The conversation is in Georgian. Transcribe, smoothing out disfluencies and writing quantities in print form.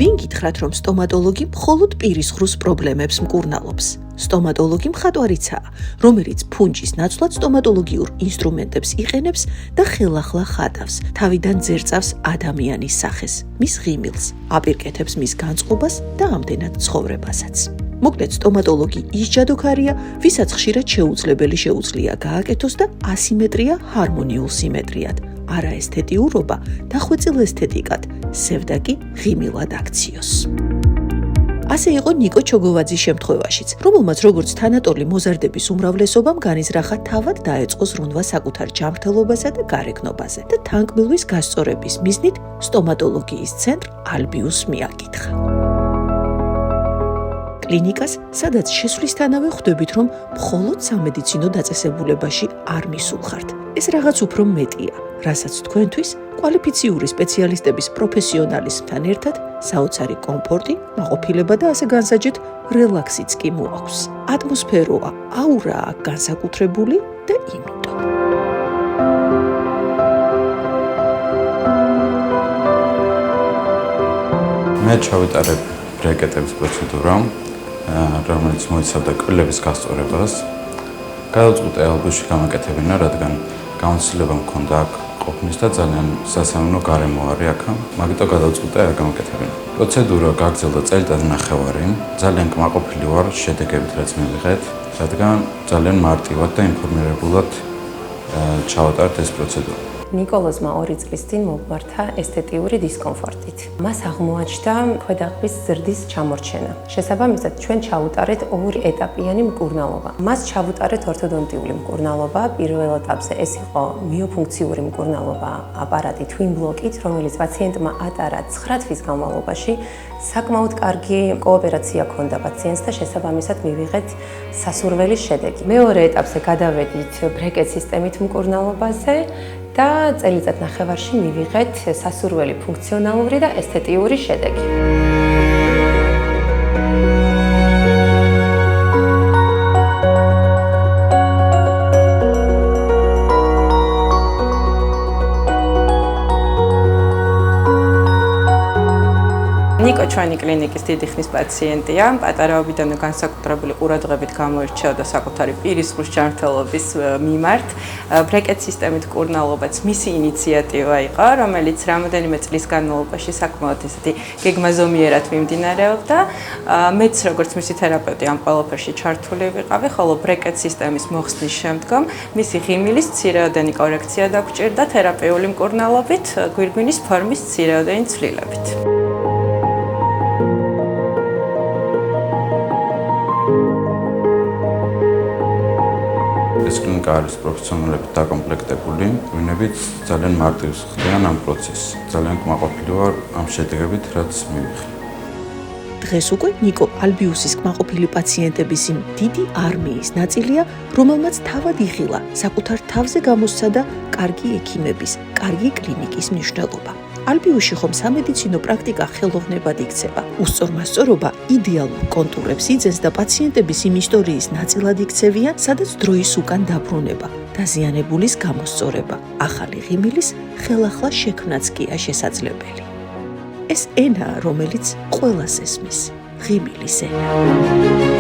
ვინ გითხრათ, რომ სტომატოლოგი მხოლოდ პირის ღრუს პრობლემებს მკურნალობს? სტომატოლოგი მხატვარიცაა, რომელიც ფუნჯის ნაცვლად სტომატოლოგიურ ინსტრუმენტებს იყენებს და ხელახლა ხატავს, თავიდან ძერწავს ადამიანის სახეს, მის ღიმილს, აპირკეთებს მის განწყობას და ამდენად ცხოვრებასაც. მოკლედ, სტომატოლოგი ის ჯადოქარია, ვისაც ხშირად შეუძლებელი შეუძლია გააკეთოს და ასიმეტრია ჰარმონიულ სიმეტრიად, არაესთეტიურობა დახვეწილ ესთეტიკად, სევდაკი ღიმილად აქციოს. ასე იყო ნიკო ჩოგოვაძის შემთხვევაშიც, რომელმაც როგორც თანატოლი მოზარდების უმრავლესობამ განიზრახა თავად დაეწყო ზრუნვა საკუთარ ჯანმრთელობასა და გარეგნობაზე და თანკბილვის გასწორების მიზნით სტომატოლოგიის ცენტრ ალბიუსს მიაკითხა. კლინიკას, სადაც შესვლისთანავე ხვდებით, რომ მხოლოდ სამედიცინო დაწესებულებაში არ მისულხართ. ეს რაღაც უფრო მეტია, რასაც თქვენთვის კვალიფიციური სპეციალისტების პროფესიონალიზმთან ერთად საოცარი კომფორტი, მაყოფილება და ასე განსაჯეთ რელაქსიც კი მოაქვს. ატმოსფეროა, აურაა განსაკუთრებული და იმიტომ. მე ჩავიტარებ ბრეკეტების პროცედურა, რომელიც მოიცავდა კბილების გასწორებას. გადავწყვიტე ალბიუსში გამაკეთებინა, რადგან გამოცდილება მქონდა აქ ყოფნის და ძალიან სასიამოვნო გარემო არის აქ. მაგიტომ გადავწყვიტე აქ გამაკეთებინა. პროცედურა გაგრძელდა წელიწად-ნახევარი. ძალიან კმაყოფილი ვარ შედეგებით, რაც მივიღეთ, რადგან ძალიან მარტივად და ინფორმირებულად ჩავატარეთ ეს პროცედურა. ნიკოლოზმა 2 წლის წინ მომმართა ესთეტიური დისკომფორტით. მას აღმოაჩნდა ქვედაღბის ზრდის ჩამორჩენა. შესაბამისად, ჩვენ ჩავუტარეთ 2 ეტაპიანი მკურნალობა. მას ჩავუტარეთ ორთოდონტიული მკურნალობა. პირველ ეტაპზე ეს იყო მიოფუნქციური მკურნალობა აპარატი twin block-ით, რომელიც პაციენტმა ატარა 9 თვის განმავლობაში. საკმაოდ კარგი კოოპერაცია ჰქონდა პაციენტს და შესაბამისად მივიღეთ სასურველი შედეგი. მეორე ეტაპზე გადავედით ბრეკეტ სისტემით მკურნალობაზე და წელიწად-ნახევარში მივიღეთ სასურველი ფუნქციონალური და ესთეტიური შედეგი. ნიკო ჩვენი კლინიკის დიდი ხნის პაციენტია. პატარაობიდანვე განსაკუთრებული ყურადღებით გამოირჩეოდა საკუთარი პირის ღრუს ჯანმრთელობის მიმართ. ბრეკეტ სისტემით მკურნალობაც მისი ინიციატივა იყო, რომელიც რამოდენიმე წლის განმავლობაში საკმაოდ ესეთი გეგმაზომიერად მიმდინარეობდა. მეც როგორც მისი თერაპევტი ამ ყველაფერში ჩართული ვიყავი, ხოლო ბრეკეტ სისტემის მოხსნის შემდგომ მისი ღიმილის მცირეოდენი კორექცია დაგჭირდა თერაპიული მკურნალობით, გვირგვინის ფორმის მცირეოდენი ცვლილებით. ეს კლინიკა არის პროფესიონალებით დაკომპლექტებული, ვინებით ძალიან მარტივს ხდიან ამ პროცესს. ძალიან კმაყოფილი ვარ ამ შედეგებით, რაც მივიღე. დღეს უკვე ნიკო ალბიუსის კმაყოფილი პაციენტების იმ დიდი არმიის ნაწილია, რომელმაც თავად იხილა საკუთარ თავზე გამოსცადა კარგი ექიმების, კარგი კლინიკის მნიშვნელობა. ალბიუსში ხომ სამედიცინო პრაქტიკა ხელოვნებად იქცება. უსწორმასწორობა იდეალურ კონტურებს იძენს და პაციენტების იმ ისტორიის ნაწილად იქცევიან, სადაც დროის უკან დაბრუნება, დაზიანებულის გამოსწორება, ახალი ღიმილის ხელახლა შექმნაც კია შესაძლებელი. ეს ენაა, რომელიც ყველას ესმის, ღიმილის ენა.